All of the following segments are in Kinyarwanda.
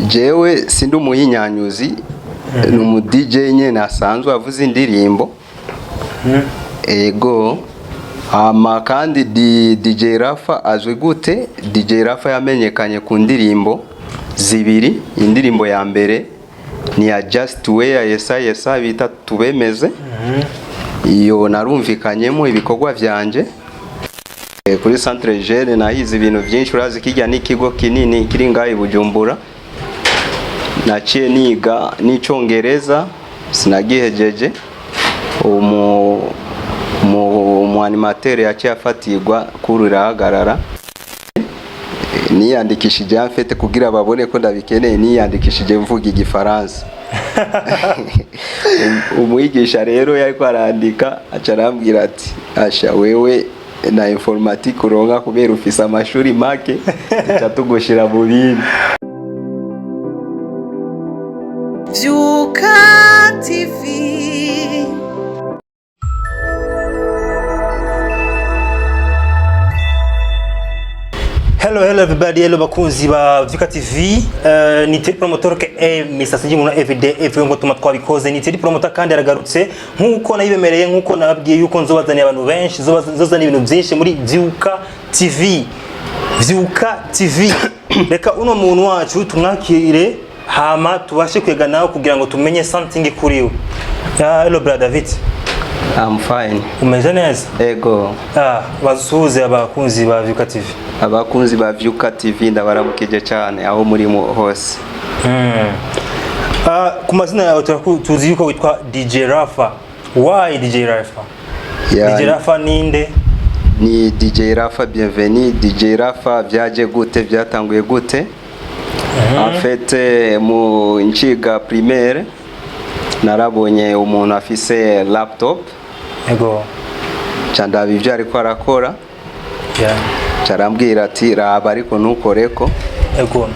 jewe sindi umuhinyanyuzi ni umu DJ nyene asanzwe avuza indirimbo ego ama kandi DJ Rafa azwe gute. DJ Rafa yamenyekanye ku ndirimbo zibiri. Indirimbo ya mbere ni ya Just Where yesa bita tubemeze. Iyo narumvikanyemo ibikorwa vyanje kuri Centre Jeune nahize ibintu byinshi. Urazi kijya n'ikigo kinini kiri ngaho i Bujumbura. Naciye niga n'icyongereza sinagihejeje. Umu animateur yaciye afatirwa kurirahagarara. Niyandikishije amfete kugira babone ko ndabikeneye. Niyandikishije mvuga igifaransa. Umwigisha rero yari kwarandika acarambwira ati asha wewe na informatique uronka kubera ufise amashuri make cyatugushira mu bindi. Vyuka TV. Hello everybody, hello bakunzi ba Vyuka TV. Ni Teddy Promoter ke message y'umuntu everyday ngo tuma twabikoze. Ni Teddy Promoter kandi aragarutse nkuko nayibemereye, nkuko nababwiye yuko nzobazaniye abantu benshi, zozana ibintu byinshi muri Vyuka TV. Vyuka TV. Reka uno muntu wacu tumwakire hama tubashe kwega nawe kugira ngo tumenye something kuri we. Hello brother David. I'm fine. Umeze neza? Ego. Basuhuze abakunzi ba Vyuka TV. Abakunzi ba Vyuka TV ndabaramukije cyane aho muri hose. Ku mazina yawe tuzi yuko witwa DJ Rafa. Why DJ Rafa? DJ Rafa ninde? Ni DJ Rafa bienvenue. DJ Rafa byaje gute, byatanguye gute? En fait mu nciga primaire narabonye umuntu afise laptop. Ego. Canda bivyo ariko arakora. Carambwira ati raba ariko ntukoreko. Ego.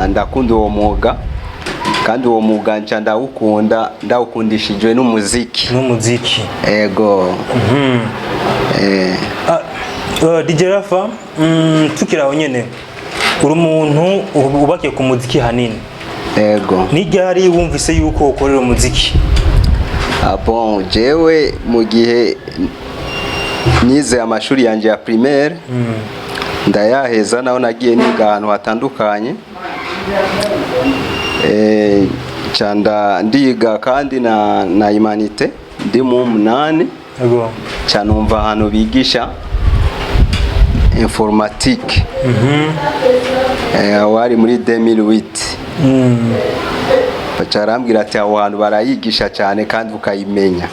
Ndakunda uwo mwuga kandi uwo mwuga ndawukundishijwe n'umuziki. Ego. DJ Rafa tukiraho nyene uri umuntu ubakiye ku muziki hanini. Ego. Nigari wumvise yuko ukorera umuziki? Bon, jewe mu gihe nize amashuri yanje ya primaire ndayaheza naho nagiye niga ahantu hatandukanye. Canda ndiga kandi na humanité ndi mu 8. Ego. Canumva ahantu bigisha informatique. Wari muri 2008. Bacarambwira ati aho hantu barayigisha cyane kandi ukayimenya.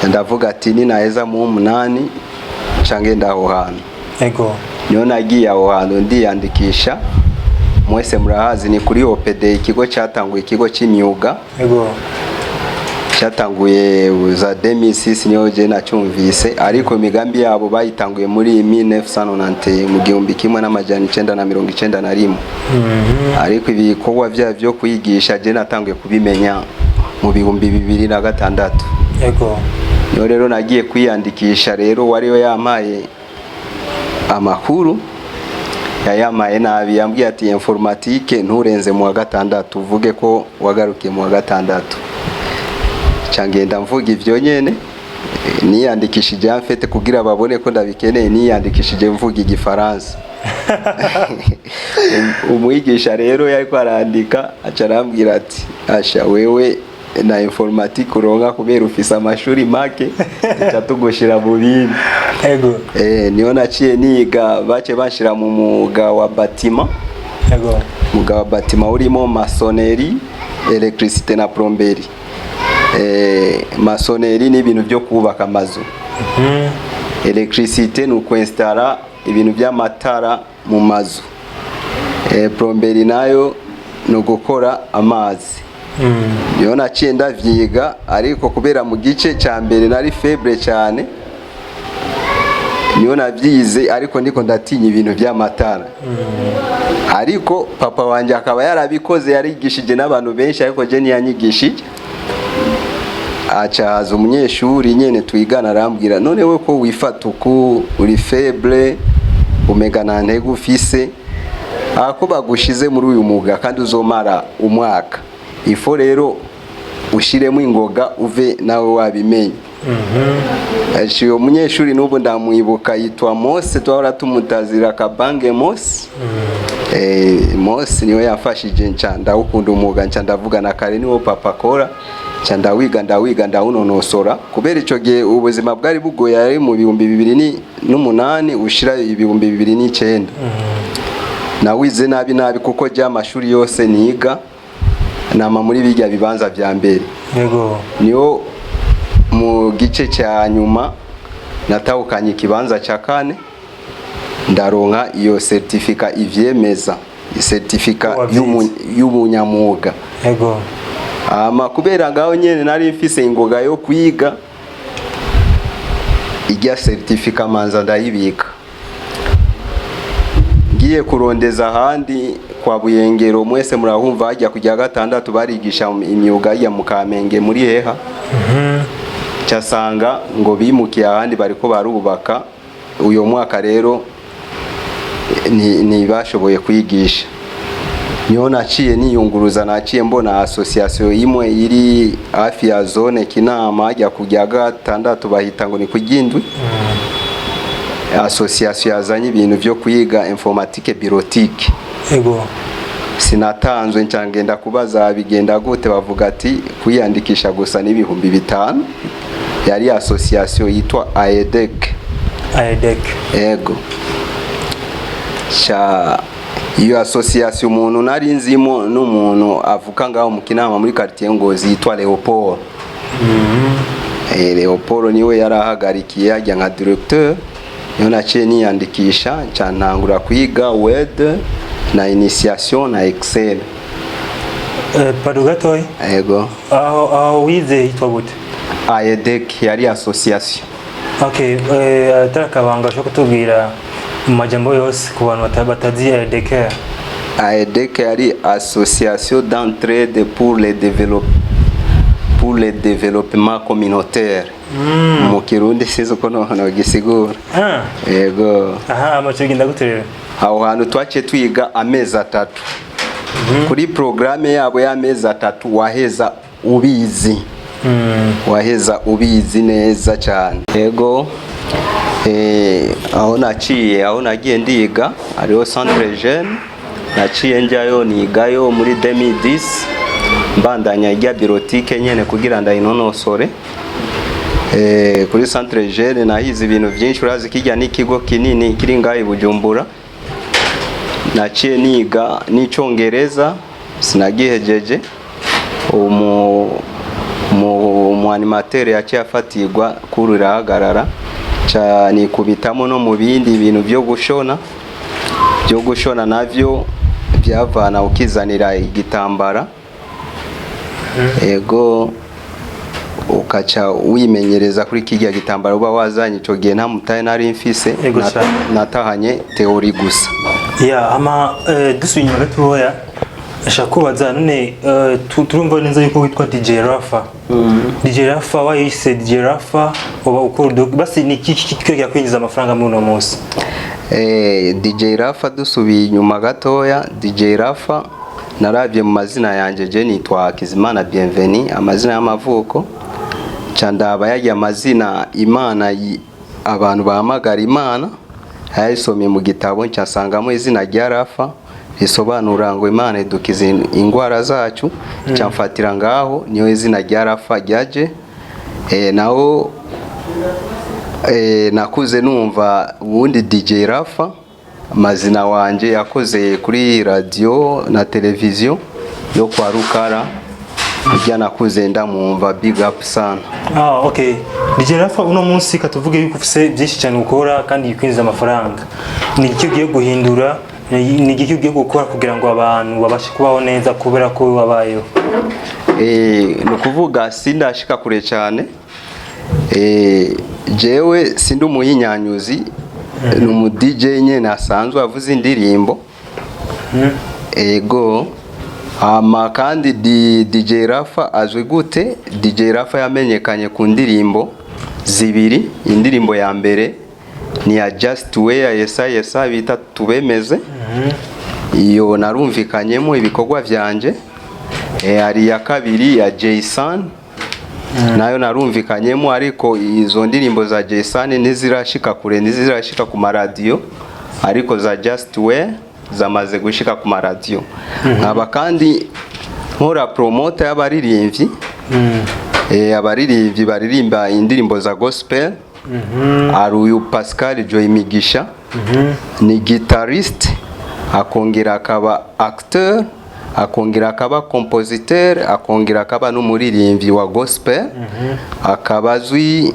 Ndavuga ati ni naheza mu 8 cange ndaho hantu. Ego. Niyo nagiye aho hantu ndiyandikisha. Mwese murahazi ni kuri OPD, ikigo cyatanguye, ikigo cy'imyuga. Ego. Cyatanguye za 2006 niyo je nacyumvise, ariko imigambi yabo bayitanguye muri 1990 mu 1991. Ariko ibikorwa byo kuyigisha je natanguye kubimenya mu 2006. Ego. Niyo rero nagiye kwiyandikisha, rero wariwe yamaye amakuru yayamaye nabi, yambwiye ati informatique nturenze mu wa 6 uvuge ko wagarukiye mu wa 6. Cangenda mvuga ivyo nyene niyandikishije amfete kugira babone ko ndabikeneye. Niyandikishije mvuga igifaransa. Umwigisha rero yari kwarandika acarambwira ati asha wewe na informatique uronka kubera ufise amashuri make cyatugushira mu bindi. Ego. Niyo naciye niga bace banshira mu muga wa bâtiment. Ego. Muga wa bâtiment urimo maçonnerie, électricité na plomberie. Maçonnerie ni ibintu byo kubaka amazu. Electricité ni ukwinstara ibintu by'amatara mu mazu. Plomberie nayo ni ugukora amazi. Niyo naciye ndavyiga, ariko kubera mu gice cya mbere nari faible cyane niyo nabyize, ariko ndiko ndatinya ibintu by'amatara. Ariko papa wanje akaba yarabikoze, yarigishije n'abantu benshi, ariko je ntiyanyigishije. Acaza umunyeshuri nyene twigana arambwira none we ko wifata uko uri faible umega nta ntego ufise ako bagushize muri uyu mwuga kandi uzomara umwaka ifo rero ushiremo ingoga uve nawe wabimenye. Uyo munyeshuri n'ubu ndamwibuka yitwa Mose, twahora tumutazira Kabange Mose. Mose niwe yafashije ncanda ukunda umwuga ncanda vuga na kare niwo papa akora ncanda wiga ndawunonosora kubera ico gihe ubuzima bwari bugoye ari mu 2008 ushira 2009. Nawize nabi kuko jya amashuri yose niga nama muri bijya bibanza vya mbere. Yego. Niyo mu gice cya nyuma natawukanye kibanza cya kane ndaronka iyo certificat ivyemeza, certificat y'umunyamuga. Yego. Kubera ngaho nyene nari mfise ingoga yo kwiga ijya certificat manza ndayibika. Ngiye kurondeza ahandi kwa Buyengero, mwese murahumva hajya kujya gatandatu barigisha imyuga ya mu Kamenge muri heha. Cyasanga ngo bimukiye ahandi bariko barubaka uyo mwaka rero ni bashoboye kwigisha. Niho naciye niyunguruza, naciye mbona association imwe iri hafi ya zone Kinama hajya kujya gatandatu bahita ngo ni kugindwi. Association yazanye ibintu byo kwiga informatique bureautique. Yego. Sinatanzwe ncangenda kubaza bigenda gute, bavuga ati kwiyandikisha gusa n'ibihumbi 5. Yari association yitwa AEDEC. Yego. Iyo association umuntu nari nzimo n'umuntu avuka ngaho mu Kinama muri quartier Ngozi yitwa Leopold. Leopold niwe yarahagarikiye ajya nka directeur. Niyo naciye niyandikisha ncantangura kwiga Word na initiation na Excel. Padugatoy? Yego. Aho wize yitwa gute? AEDEC yari association. Okay, tarakabanga cyo kutubwira mu majambo yose ku bantu batazi AEDEC. AEDEC yari association d'entraide pour le développement communautaire. Mu Kirundi sizo ko no gisigura. Yego. Amacho ginda guterera. Aho hantu twace twiga amezi 3. Kuri programme yabo y'amezi 3 waheza ubizi. Waheza ubizi neza cyane. Yego. Aho nagiye ndiga ariho Centre Jeune, naciye njyayo nigayo muri 2010 mbandanya ijya bureautique nyene kugira ndayinonosore. Kuri Centre Jeune nahize ibintu byinshi, urazi kijya n'ikigo kinini kiri ngaho Bujumbura. Naciye niga n'icyongereza sinagihejeje. Mu animateur yaciye afatirwa kurirahagarara cyane kubitamo no mu bindi bintu byo gushona navyo byavana ukizanira igitambara. Yego. Ukaca wimenyereza kuri kijya gitambara uba wazanye ico gihe nta mutaye nari mfise, natahanye theory gusa. Dusubiye gatoya ashaka kubaza none turumva neza yuko witwa DJ Rafa. DJ Rafa wayise DJ Rafa uba ukora basi ni kiki kwinjiza amafaranga muri uno munsi? DJ Rafa dusubiye inyuma gatoya, DJ Rafa narabye mu mazina yanje je nitwa Kizimana Bienveni, amazina y'amavuko candaba yagiye amazina Imana abantu bahamagara Imana, hayisomye mu gitabo cyasangamo izina rya Rafa risobanura ngo Imana idukiza ingwara zacu, cyamfatira ngaho niyo izina rya Rafa ryaje. Naho nakuze numva ubundi DJ Rafa amazina wanje yakoze kuri radio na televiziyo yo kwa Rukara, kujya nakuze ndamumva big up sana. Okay. DJ Rafa uno munsi katuvuge yuko ufise byinshi cyane ukora kandi yikwinjiza amafaranga. Ni iki ugiye guhindura? Ni iki ugiye gukora kugira ngo abantu babashe kubaho neza kubera ko wabayeho? Nukuvuga sindashika kure cyane. Jewe sindi umuhinyanyuzi, numu DJ nyene asanzwe avuza indirimbo. Ego. Kandi DJ Rafa azwe gute? DJ Rafa yamenyekanye ku ndirimbo zibiri. Indirimbo ya mbere ni ya Just Where Yesa bita Tubemeze. iyo narumvikanyemo ibikorwa vyanje. Hari ya kabiri ya Jason nayo narumvikanyemo, ariko izo ndirimbo za Jason ntizirashika kure, ntizirashika ku maradiyo, ariko za Just Wear zamaze gushika ku maradiyo. Nkaba kandi nkora promoter y'abaririmbyi. Abaririmbyi baririmba indirimbo za gospel. Ari uyu Pascal Joy Migisha, ni guitariste, akongera akaba acteur, akongera akaba compositeur, akongera akaba n'umuririmbyi wa gospel. Akaba azwi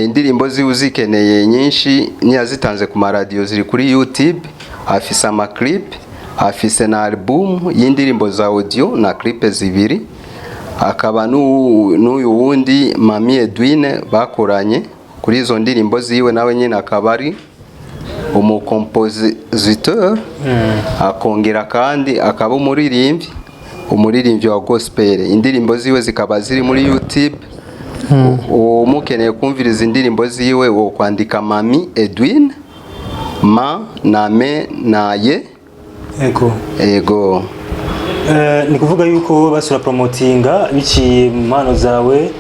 indirimbo zikeneye nyinshi niyazitanze ku maradiyo ziri kuri YouTube. Afise ama clip, afise na album y'indirimbo za audio na clip zibiri. Akaba n'uyu wundi Mami Edwine bakoranye kuri izo ndirimbo ziwe, nawe nyine akaba ari umukompositeur. Akongera kandi akaba umuririmbyi wa gospel. Indirimbo ziwe zikaba ziri muri YouTube. Umukeneye kumviriza indirimbo ziwe wo kwandika Mami Edwine, ma na me na ye. Ego. Ni kuvuga yuko basura promotinga biciye mu mpano zawe.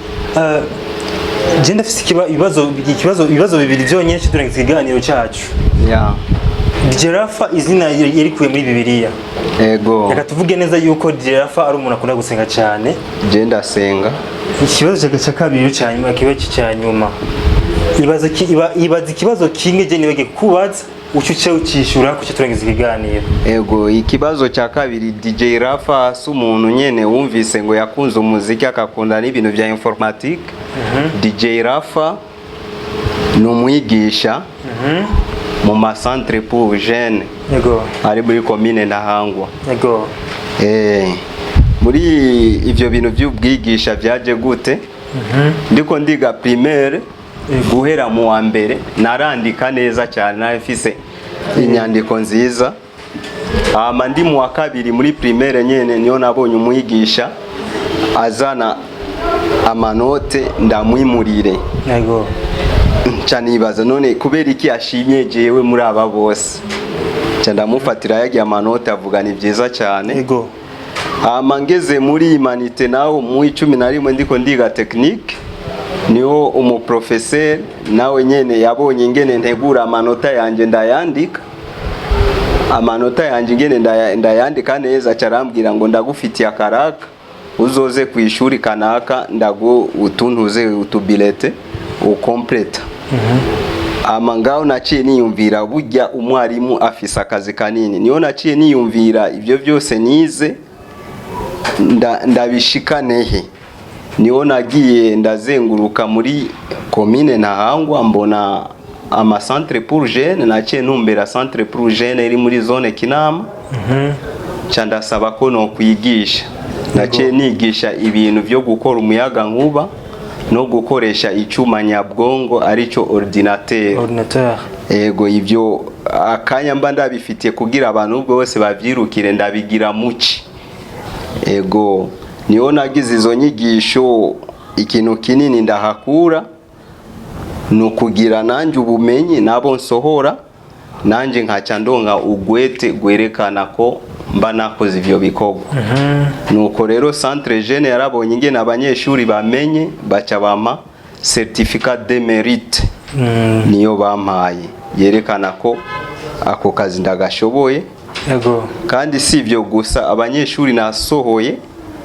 Je ndafise ibibazo bibiri byonyine cy'uturenga ikiganiro cyacu. DJ Rafa izina yerikuye muri Bibiliya. Ego. Reka tuvuge neza yuko DJ Rafa ari umuntu akunda gusenga cyane. Je ndasenga. Ikibazo cya kabiri cyanyuma kibazo cyanyuma. Ibaza ikibazo kimwe je niwege kubaza ucuce ucishura ku cy'uturenga ikiganiro. Ego, ikibazo cya kabiri, DJ Rafa si umuntu nyene wumvise ngo yakunze umuziki akakunda n'ibintu bya informatique. DJ Rafa ni umwigisha mu ma centre pour jeunes. Ego. Ari muri commune Ntahangwa. Ego. Muri ivyo bintu by'ubwigisha byaje gute? Ndiko ndiga primaire, guhera mu wa mbere narandika neza cyane, nafise inyandiko nziza. Ndi mu wa kabiri muri primaire nyene niyo nabonye umwigisha azana amanote ndamwimurire. Yego. Cyanibaza none kubera iki ashimye jewe muri aba bose. Ndamufatira yagiye amanote avuga ni byiza cyane. Yego. Ngeze muri humanité naho mu 11 ndiko ndiga technique, niho umuprofesseur nawe nyene yabonye ingene ntegura amanota yanje ndayandika. Amanota yanje ingene ndayandika neza, carambwira ngo ndagufitiye akaraka uzoze ku ishuri kanaka ndago utuntuze utubilete ukompleta. Ngaho naciye niyumvira burya umwarimu afise akazi kanini. Niyo naciye niyumvira ibyo byose nize ndabishikanehe. Niho nagiye ndazenguruka muri commune Ntahangwa, mbona ama centre pour jeunes. Naciye ntumbera centre pour jeunes iri muri zone Kinama. Ndasaba ko no kwigisha. Naciye nigisha ibintu byo gukora umuyaga nkuba no gukoresha icyuma nyabwongo arico ordinateur. Ego, ibyo akanya mba ndabifitiye kugira abantu bose bavyirukire ndabigira muci. Ego, niho nagize izo nyigisho. Ikintu kinini ndahakura nukugira nanje ubumenyi nabo nsohora, nanje nkaca ndonga ugwete gwerekana ko mba nakoze ivyo bikorwa. Nuko rero centre jeune yarabonye ingene abanyeshuri bamenye, baca bama certificat de mérite. Niyo bampaye yerekana ko ako kazi ndagashoboye. Yego. Kandi si ivyo gusa, abanyeshuri nasohoye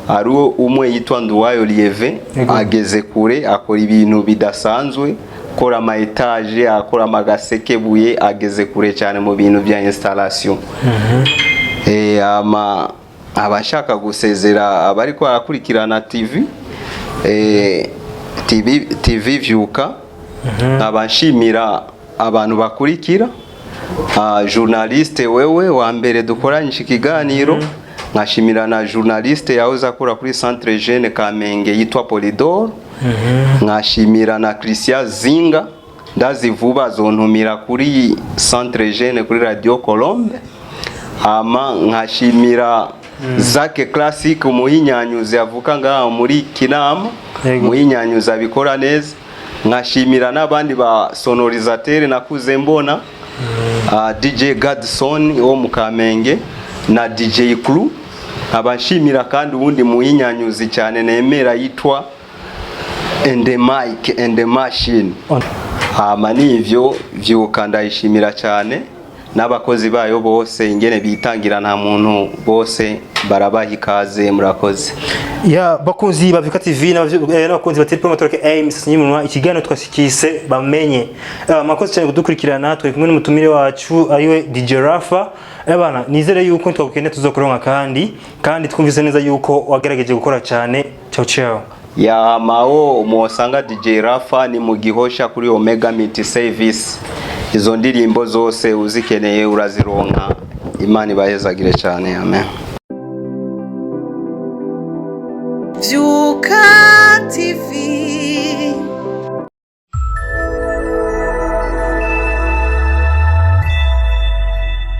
ari umwe yitwa Nduwayo Lieve, ageze kure, akora ibintu bidasanzwe, akora ama etage, akora amagasekebuye, ageze kure cyane mu bintu bya installation. Abashaka gusezera abari ko arakurikirana TV Vyuka, abashimira abantu bakurikira, journaliste wewe wa mbere dukoranye ikiganiro, nkashimira na journaliste yahoze akora kuri centre jeune Kamenge yitwa Polydor. Nkashimira na Christian Zinga, ndazi vuba zontumira kuri centre jeune kuri Radio Colombe. Nkashimira Zake Classic umuhinyanyuzi avuka ngaha muri Kinama, umuhinyanyuzi abikora neza. Nkashimira n'abandi ba sonorisateur nakuze mbona DJ Gadson wo mu Kamenge na DJ Crew. Abashimira kandi ubundi muyinyanyuzi cyane nemera yitwa And the Mic and the Machine. Nivyo vyuka ndayishimira cyane n'abakozi bayo bose ingene bitangira nta muntu bose barabaha ikaze murakoze. Ya bakunzi ba Vika TV n'abakunzi ba Promoteur A Misasi Nyimunwa ikiganiro twashikise bamenye. Makoze cyane kudukurikirana twe kumwe n'umutumire wacu ariwe DJ Rafa. Bana nizere yuko twagukende tuzokuronka kandi twumvise neza yuko wagerageje gukora cyane. Ciao ciao. Ya mao umosanga DJ Rafa ni mu Gihosha kuri Omega Meet Service. Izo ndirimbo zose uzikeneye urazironka. Imana ibahezagire cyane. Amen. Vyuka TV